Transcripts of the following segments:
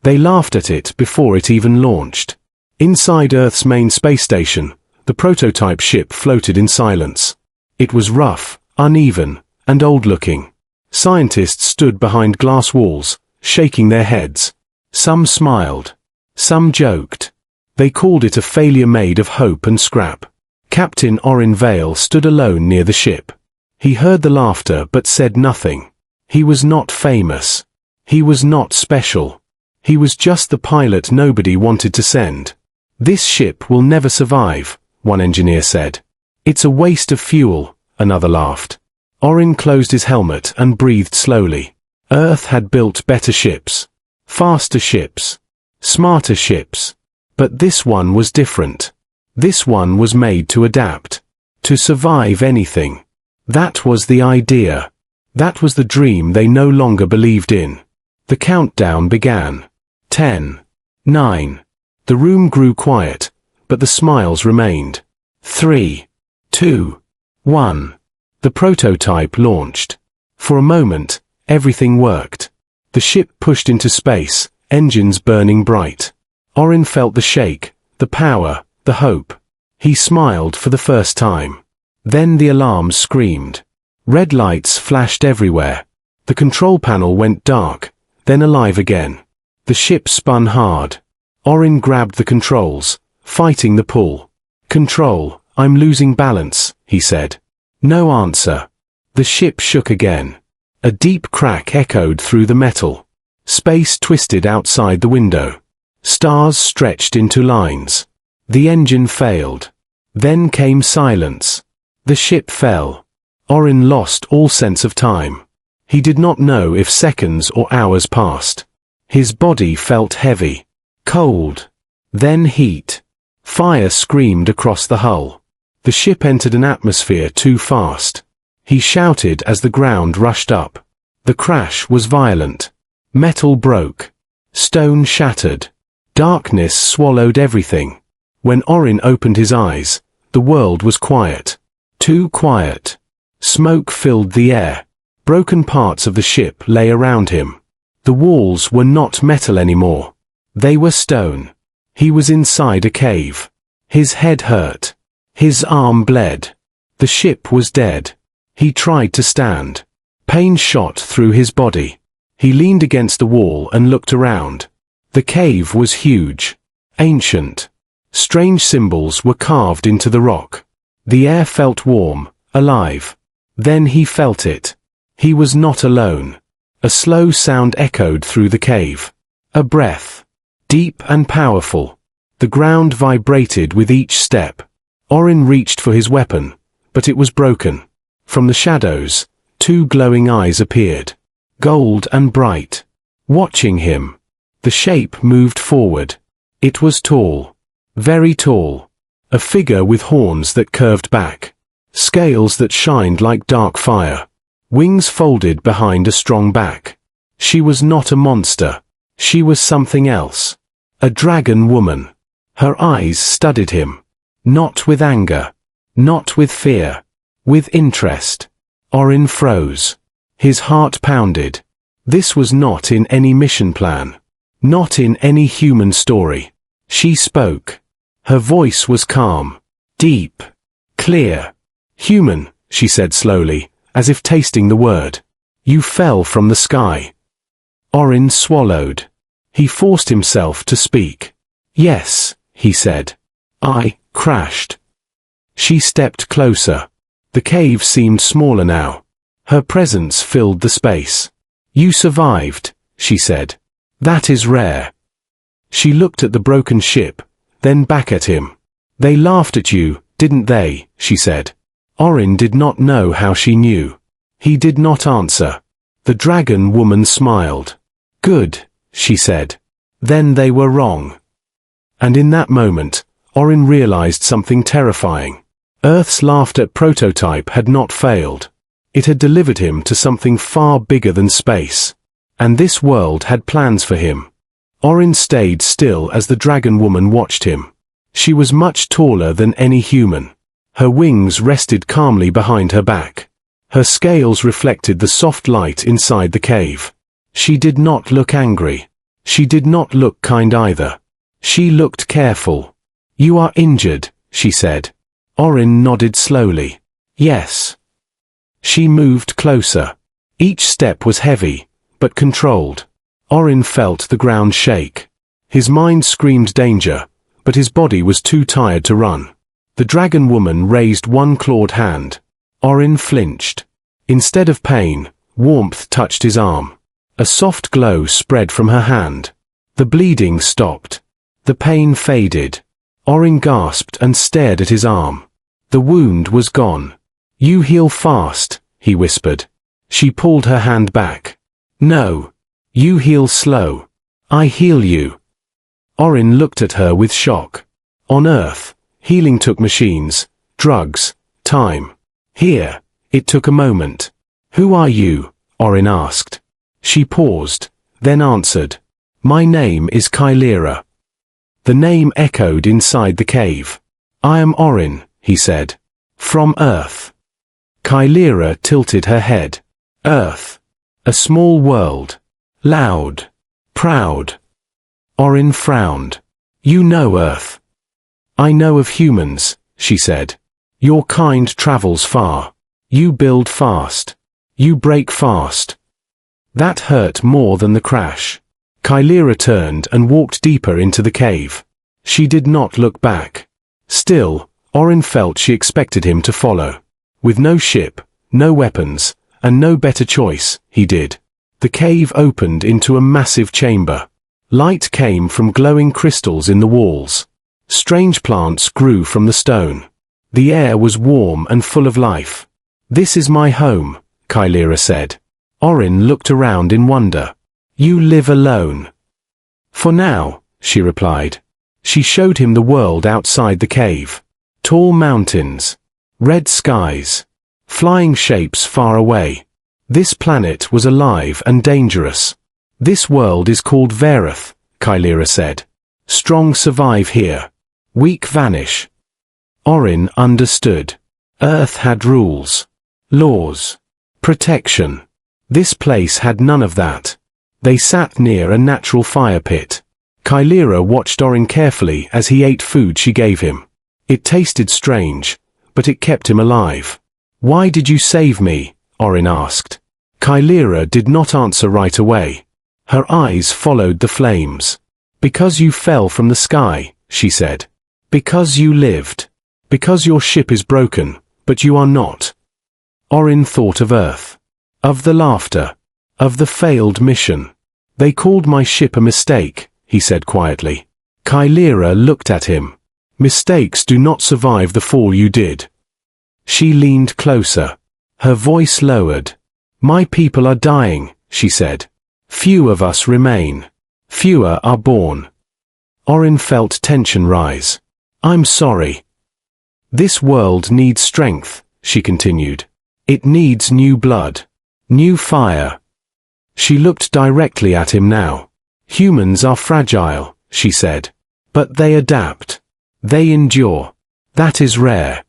They laughed at it before it even launched. Inside Earth's main space station, the prototype ship floated in silence. It was rough, uneven, and old-looking. Scientists stood behind glass walls, shaking their heads. Some smiled. Some joked. They called it a failure made of hope and scrap. Captain Orin Vale stood alone near the ship. He heard the laughter but said nothing. He was not famous. He was not special. He was just the pilot nobody wanted to send. "This ship will never survive," one engineer said. "It's a waste of fuel," another laughed. Orin closed his helmet and breathed slowly. Earth had built better ships. Faster ships. Smarter ships. But this one was different. This one was made to adapt. To survive anything. That was the idea. That was the dream they no longer believed in. The countdown began. 10. 9. The room grew quiet, but the smiles remained. 3. 2. 1. The prototype launched. For a moment, everything worked. The ship pushed into space, engines burning bright. Orin felt the shake, the power, the hope. He smiled for the first time. Then the alarms screamed. Red lights flashed everywhere. The control panel went dark, then alive again. The ship spun hard. Orin grabbed the controls, fighting the pull. "Control, I'm losing balance," he said. No answer. The ship shook again. A deep crack echoed through the metal. Space twisted outside the window. Stars stretched into lines. The engine failed. Then came silence. The ship fell. Orin lost all sense of time. He did not know if seconds or hours passed. His body felt heavy. Cold. Then heat. Fire screamed across the hull. The ship entered an atmosphere too fast. He shouted as the ground rushed up. The crash was violent. Metal broke. Stone shattered. Darkness swallowed everything. When Orin opened his eyes, the world was quiet. Too quiet. Smoke filled the air. Broken parts of the ship lay around him. The walls were not metal anymore. They were stone. He was inside a cave. His head hurt. His arm bled. The ship was dead. He tried to stand. Pain shot through his body. He leaned against the wall and looked around. The cave was huge. Ancient. Strange symbols were carved into the rock. The air felt warm, alive. Then he felt it. He was not alone. A slow sound echoed through the cave. A breath. Deep and powerful. The ground vibrated with each step. Orin reached for his weapon, but it was broken. From the shadows, two glowing eyes appeared. Gold and bright. Watching him. The shape moved forward. It was tall. Very tall. A figure with horns that curved back. Scales that shined like dark fire. Wings folded behind a strong back. She was not a monster. She was something else. A dragon woman. Her eyes studied him. Not with anger. Not with fear. With interest. Orin froze. His heart pounded. This was not in any mission plan. Not in any human story. She spoke. Her voice was calm. Deep. Clear. "Human," she said slowly, as if tasting the word. "You fell from the sky." Orin swallowed. He forced himself to speak. "Yes," he said. "I crashed." She stepped closer. The cave seemed smaller now. Her presence filled the space. "You survived," she said. "That is rare." She looked at the broken ship, then back at him. "They laughed at you, didn't they?" she said. Orin did not know how she knew. He did not answer. The dragon woman smiled. "Good," she said. "Then they were wrong." And in that moment, Orin realized something terrifying. Earth's laughter prototype had not failed. It had delivered him to something far bigger than space. And this world had plans for him. Orin stayed still as the dragon woman watched him. She was much taller than any human. Her wings rested calmly behind her back. Her scales reflected the soft light inside the cave. She did not look angry. She did not look kind either. She looked careful. "You are injured," she said. Orin nodded slowly. "Yes." She moved closer. Each step was heavy, but controlled. Orin felt the ground shake. His mind screamed danger, but his body was too tired to run. The dragon woman raised one clawed hand. Orin flinched. Instead of pain, warmth touched his arm. A soft glow spread from her hand. The bleeding stopped. The pain faded. Orin gasped and stared at his arm. The wound was gone. "You heal fast," he whispered. She pulled her hand back. "No. You heal slow. I heal you." Orin looked at her with shock. On Earth, healing took machines, drugs, time. Here, it took a moment. "Who are you?" Orin asked. She paused, then answered. "My name is Kylera." The name echoed inside the cave. "I am Orin," he said. "From Earth." Kylera tilted her head. "Earth. A small world. Loud. Proud." Orin frowned. "You know Earth." "I know of humans," she said. "Your kind travels far. You build fast. You break fast." That hurt more than the crash. Kylera turned and walked deeper into the cave. She did not look back. Still, Orin felt she expected him to follow. With no ship, no weapons, and no better choice, he did. The cave opened into a massive chamber. Light came from glowing crystals in the walls. Strange plants grew from the stone. The air was warm and full of life. "This is my home," Kylera said. Orin looked around in wonder. "You live alone?" "For now," she replied. She showed him the world outside the cave. Tall mountains. Red skies. Flying shapes far away. This planet was alive and dangerous. "This world is called Vareth," Kylera said. "Strong survive here. Weak vanish." Orin understood. Earth had rules. Laws. Protection. This place had none of that. They sat near a natural fire pit. Kylera watched Orin carefully as he ate food she gave him. It tasted strange, but it kept him alive. "Why did you save me?" Orin asked. Kylera did not answer right away. Her eyes followed the flames. "Because you fell from the sky," she said. "Because you lived. Because your ship is broken, but you are not." Orin thought of Earth. Of the laughter. Of the failed mission. "They called my ship a mistake," he said quietly. Kylera looked at him. "Mistakes do not survive the fall you did." She leaned closer. Her voice lowered. "My people are dying," she said. "Few of us remain. Fewer are born." Orin felt tension rise. "I'm sorry." "This world needs strength," she continued. "It needs new blood. New fire." She looked directly at him now. "Humans are fragile," she said. "But they adapt. They endure. That is rare."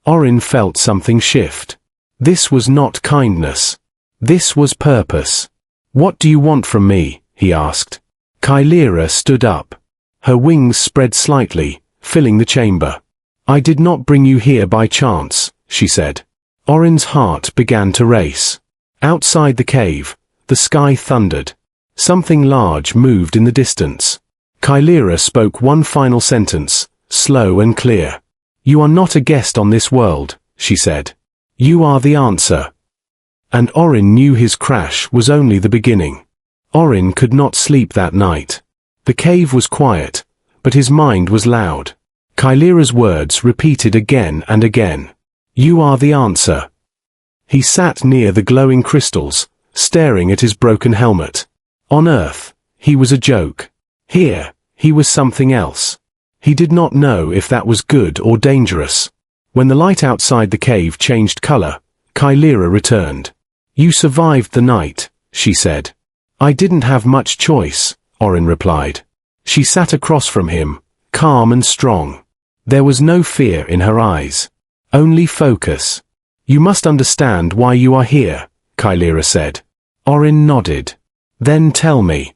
Orin felt something shift. This was not kindness. This was purpose. "What do you want from me?" he asked. Kylera stood up. Her wings spread slightly, filling the chamber. "I did not bring you here by chance," she said. Orin's heart began to race. Outside the cave, the sky thundered. Something large moved in the distance. Kylera spoke one final sentence, slow and clear. "You are not a guest on this world," she said. "You are the answer." And Orin knew his crash was only the beginning. Orin could not sleep that night. The cave was quiet, but his mind was loud. Kylera's words repeated again and again. "You are the answer." He sat near the glowing crystals, staring at his broken helmet. On Earth, he was a joke. Here, he was something else. He did not know if that was good or dangerous. When the light outside the cave changed color, Kylera returned. "You survived the night," she said. "I didn't have much choice," Orin replied. She sat across from him, calm and strong. There was no fear in her eyes. Only focus. "You must understand why you are here," Kylera said. Orin nodded. "Then tell me."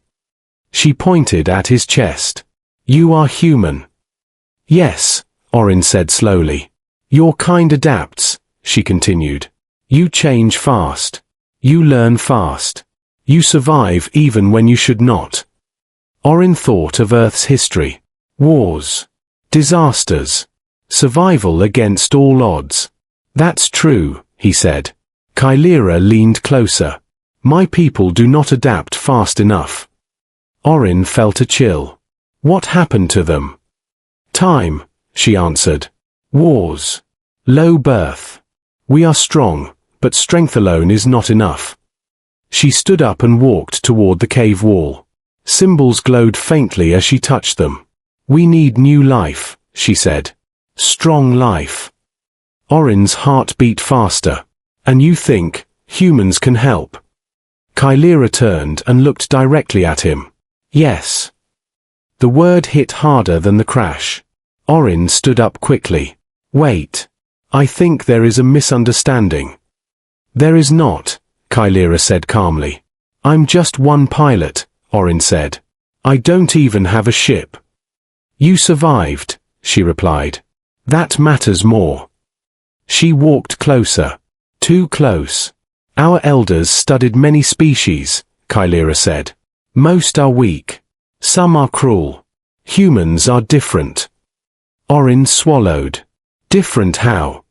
She pointed at his chest. You are human. Yes, Orin said slowly. Your kind adapts, she continued. You change fast. You learn fast. You survive even when you should not. Orin thought of Earth's history. Wars. Disasters. Survival against all odds. That's true, he said. Kylera leaned closer. My people do not adapt fast enough. Orin felt a chill. What happened to them? Time, she answered. Wars. Low birth. We are strong, but strength alone is not enough. She stood up and walked toward the cave wall. Symbols glowed faintly as she touched them. We need new life, she said. Strong life. Orin's heart beat faster. And you think humans can help? Kylera turned and looked directly at him. Yes. The word hit harder than the crash. Orin stood up quickly. Wait. I think there is a misunderstanding. There is not, Kylera said calmly. I'm just one pilot, Orin said. I don't even have a ship. You survived, she replied. That matters more. She walked closer. Too close. Our elders studied many species, Kylera said. Most are weak. Some are cruel. Humans are different. Orin swallowed. Different how?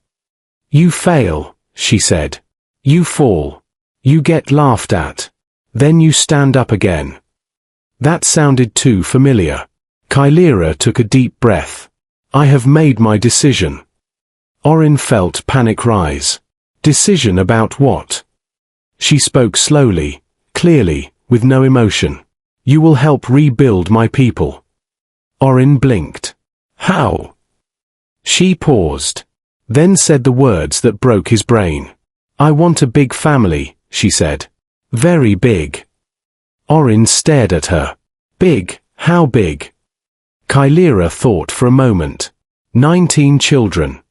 You fail, she said. You fall. You get laughed at. Then you stand up again. That sounded too familiar. Kylera took a deep breath. I have made my decision. Orin felt panic rise. Decision about what? She spoke slowly, clearly, with no emotion. You will help rebuild my people. Orin blinked. How? She paused, then said the words that broke his brain. I want a big family, she said. Very big. Orin stared at her. Big, how big? Kylera thought for a moment. 19 children.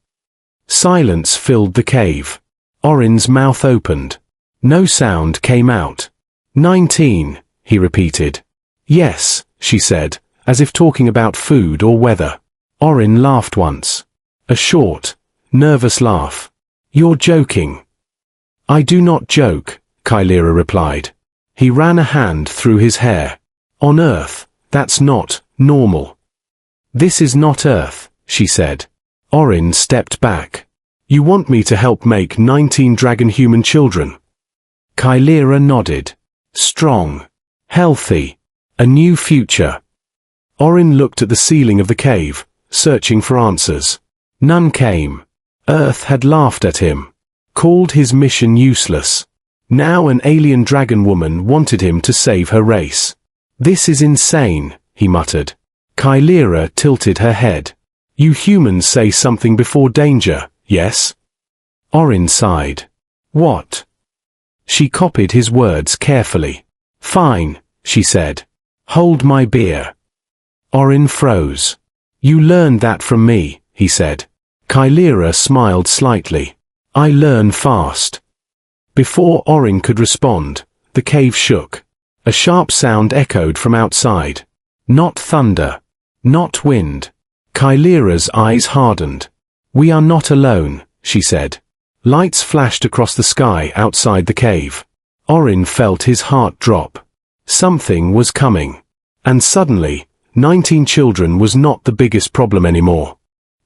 Silence filled the cave. Orin's mouth opened. No sound came out. 19, he repeated. Yes, she said, as if talking about food or weather. Orin laughed once. A short, nervous laugh. You're joking. I do not joke, Kylera replied. He ran a hand through his hair. On Earth, that's not normal. This is not Earth, she said. Orin stepped back. You want me to help make 19 dragon-human children? Kylera nodded. Strong. Healthy. A new future. Orin looked at the ceiling of the cave, searching for answers. None came. Earth had laughed at him, called his mission useless. Now an alien dragon woman wanted him to save her race. This is insane, he muttered. Kylera tilted her head. You humans say something before danger, yes? Orin sighed. What? She copied his words carefully. Fine, she said. Hold my beer. Orin froze. You learned that from me, he said. Kylera smiled slightly. I learn fast. Before Orin could respond, the cave shook. A sharp sound echoed from outside. Not thunder. Not wind. Kylera's eyes hardened. We are not alone, she said. Lights flashed across the sky outside the cave. Orin felt his heart drop. Something was coming. And suddenly, 19 children was not the biggest problem anymore.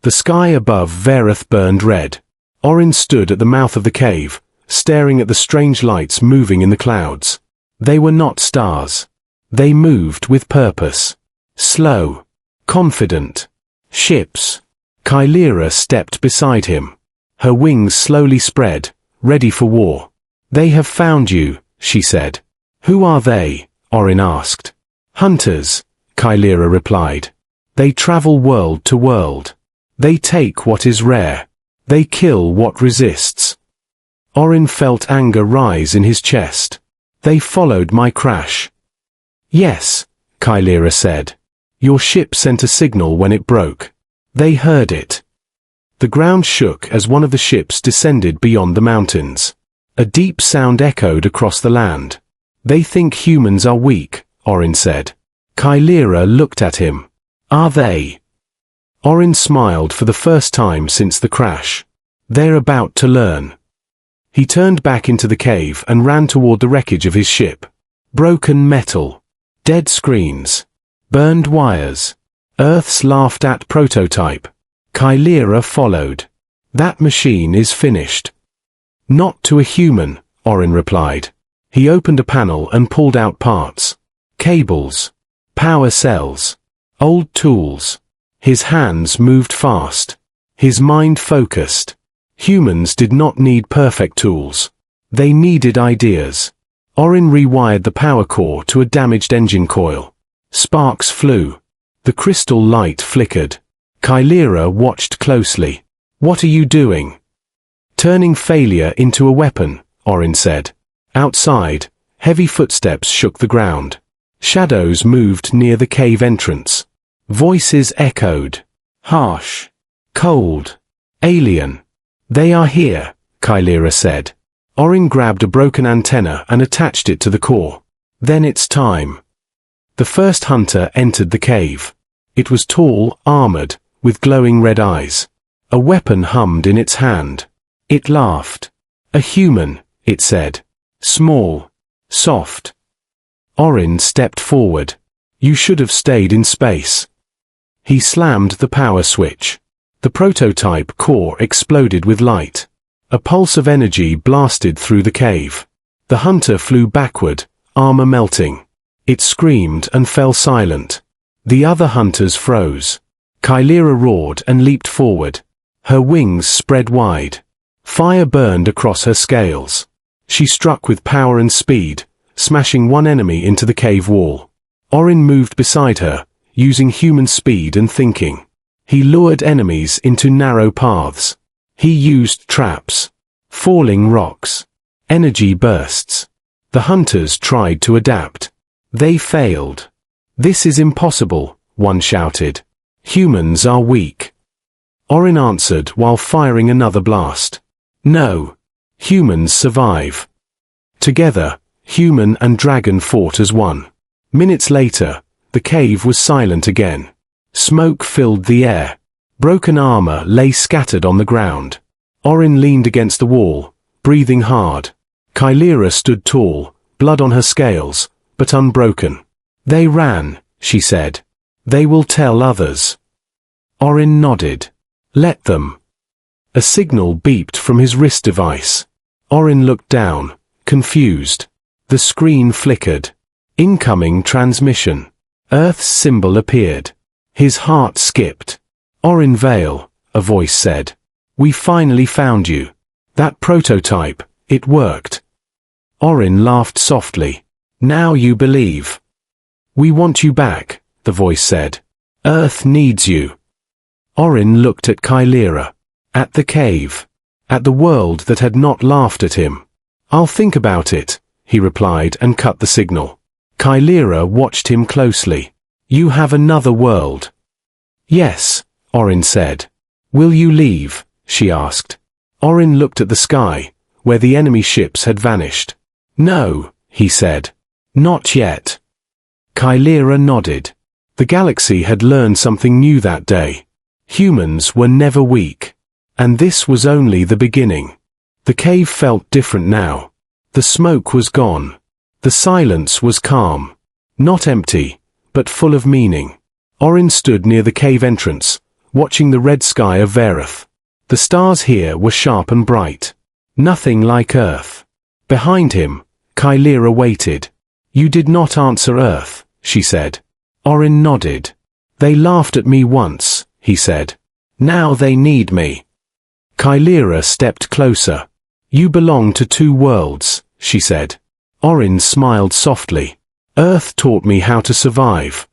The sky above Verith burned red. Orin stood at the mouth of the cave, staring at the strange lights moving in the clouds. They were not stars. They moved with purpose. Slow. Confident. Ships. Kylera stepped beside him. Her wings slowly spread, ready for war. They have found you, she said. Who are they? Orin asked. Hunters, Kylera replied. They travel world to world. They take what is rare. They kill what resists. Orin felt anger rise in his chest. They followed my crash. Yes, Kylera said. Your ship sent a signal when it broke. They heard it. The ground shook as one of the ships descended beyond the mountains. A deep sound echoed across the land. They think humans are weak, Orin said. Kylera looked at him. Are they? Orin smiled for the first time since the crash. They're about to learn. He turned back into the cave and ran toward the wreckage of his ship. Broken metal. Dead screens. Burned wires. Earth's laughed-at prototype. Kylera followed. That machine is finished. Not to a human, Orin replied. He opened a panel and pulled out parts. Cables. Power cells. Old tools. His hands moved fast. His mind focused. Humans did not need perfect tools. They needed ideas. Orin rewired the power core to a damaged engine coil. Sparks flew. The crystal light flickered. Kylera watched closely. What are you doing? Turning failure into a weapon, Orin said. Outside, heavy footsteps shook the ground. Shadows moved near the cave entrance. Voices echoed. Harsh. Cold. Alien. They are here, Kylera said. Orin grabbed a broken antenna and attached it to the core. Then it's time. The first hunter entered the cave. It was tall, armored, with glowing red eyes. A weapon hummed in its hand. It laughed. A human, it said. Small. Soft. Orin stepped forward. You should have stayed in space. He slammed the power switch. The prototype core exploded with light. A pulse of energy blasted through the cave. The hunter flew backward, armor melting. It screamed and fell silent. The other hunters froze. Kylera roared and leaped forward. Her wings spread wide. Fire burned across her scales. She struck with power and speed, smashing one enemy into the cave wall. Orin moved beside her, using human speed and thinking. He lured enemies into narrow paths. He used traps. Falling rocks. Energy bursts. The hunters tried to adapt. They failed. This is impossible, one shouted. Humans are weak. Orin answered while firing another blast. No. Humans survive. Together, human and dragon fought as one. Minutes later, the cave was silent again. Smoke filled the air. Broken armor lay scattered on the ground. Orin leaned against the wall, breathing hard. Kylera stood tall, blood on her scales, but unbroken. They ran, she said. They will tell others. Orin nodded. Let them. A signal beeped from his wrist device. Orin looked down, confused. The screen flickered. Incoming transmission. Earth's symbol appeared. His heart skipped. Orin Vale, a voice said. We finally found you. That prototype, it worked. Orin laughed softly. Now you believe. We want you back, the voice said. Earth needs you. Orin looked at Kylera. At the cave. At the world that had not laughed at him. I'll think about it, he replied and cut the signal. Kylera watched him closely. You have another world. Yes, Orin said. Will you leave? She asked. Orin looked at the sky, where the enemy ships had vanished. No, he said. Not yet. Kylera nodded. The galaxy had learned something new that day. Humans were never weak. And this was only the beginning. The cave felt different now. The smoke was gone. The silence was calm. Not empty, but full of meaning. Orin stood near the cave entrance, watching the red sky of Vareth. The stars here were sharp and bright. Nothing like Earth. Behind him, Kylera waited. You did not answer Earth, she said. Orin nodded. They laughed at me once, he said. Now they need me. Kylera stepped closer. You belong to two worlds, she said. Orin smiled softly. Earth taught me how to survive.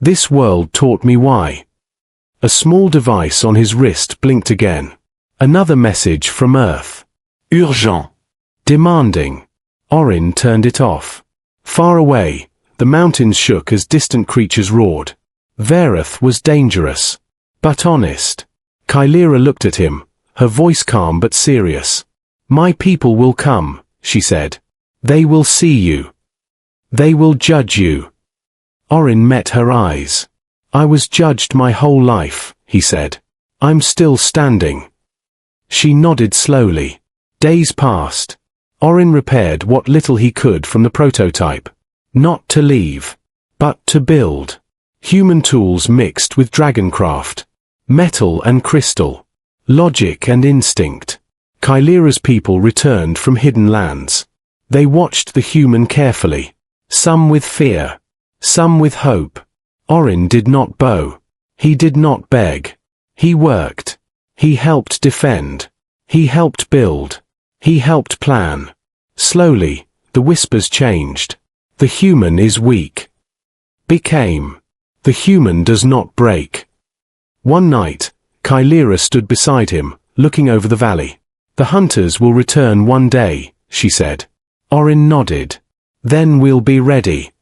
This world taught me why. A small device on his wrist blinked again. Another message from Earth. Urgent. Demanding. Orin turned it off. Far away, the mountains shook as distant creatures roared. Vareth was dangerous. But honest. Kylera looked at him, her voice calm but serious. My people will come, she said. They will see you. They will judge you. Orin met her eyes. I was judged my whole life, he said. I'm still standing. She nodded slowly. Days passed. Orin repaired what little he could from the prototype. Not to leave, but to build. Human tools mixed with dragoncraft. Metal and crystal. Logic and instinct. Kylira's people returned from hidden lands. They watched the human carefully. Some with fear. Some with hope. Orin did not bow. He did not beg. He worked. He helped defend. He helped build. He helped plan. Slowly, the whispers changed. The human is weak. Became. The human does not break. One night, Kylira stood beside him, looking over the valley. The hunters will return one day, she said. Orin nodded. Then we'll be ready.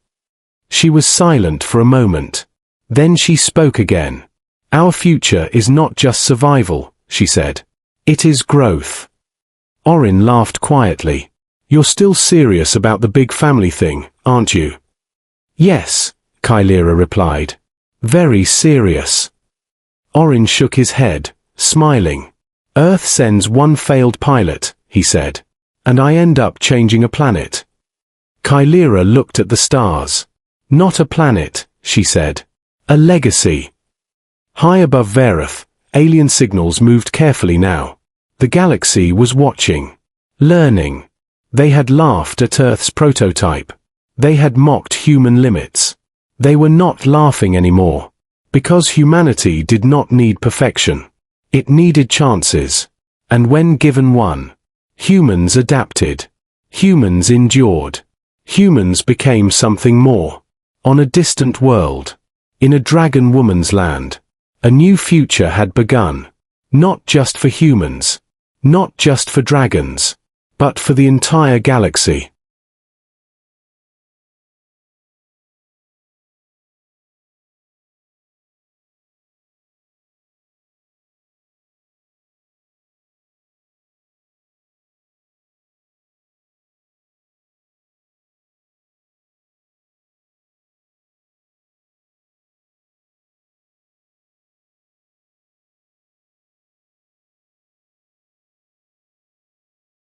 She was silent for a moment. Then she spoke again. Our future is not just survival, she said. It is growth. Orin laughed quietly. You're still serious about the big family thing, aren't you? Yes, Kylira replied. Very serious. Orin shook his head, smiling. Earth sends one failed pilot, he said. And I end up changing a planet. Kylira looked at the stars. Not a planet, she said. A legacy. High above Vareth, alien signals moved carefully now. The galaxy was watching. Learning. They had laughed at Earth's prototype. They had mocked human limits. They were not laughing anymore. Because humanity did not need perfection. It needed chances. And when given one, humans adapted. Humans endured. Humans became something more. On a distant world. In a dragon woman's land. A new future had begun. Not just for humans. Not just for dragons. But for the entire galaxy.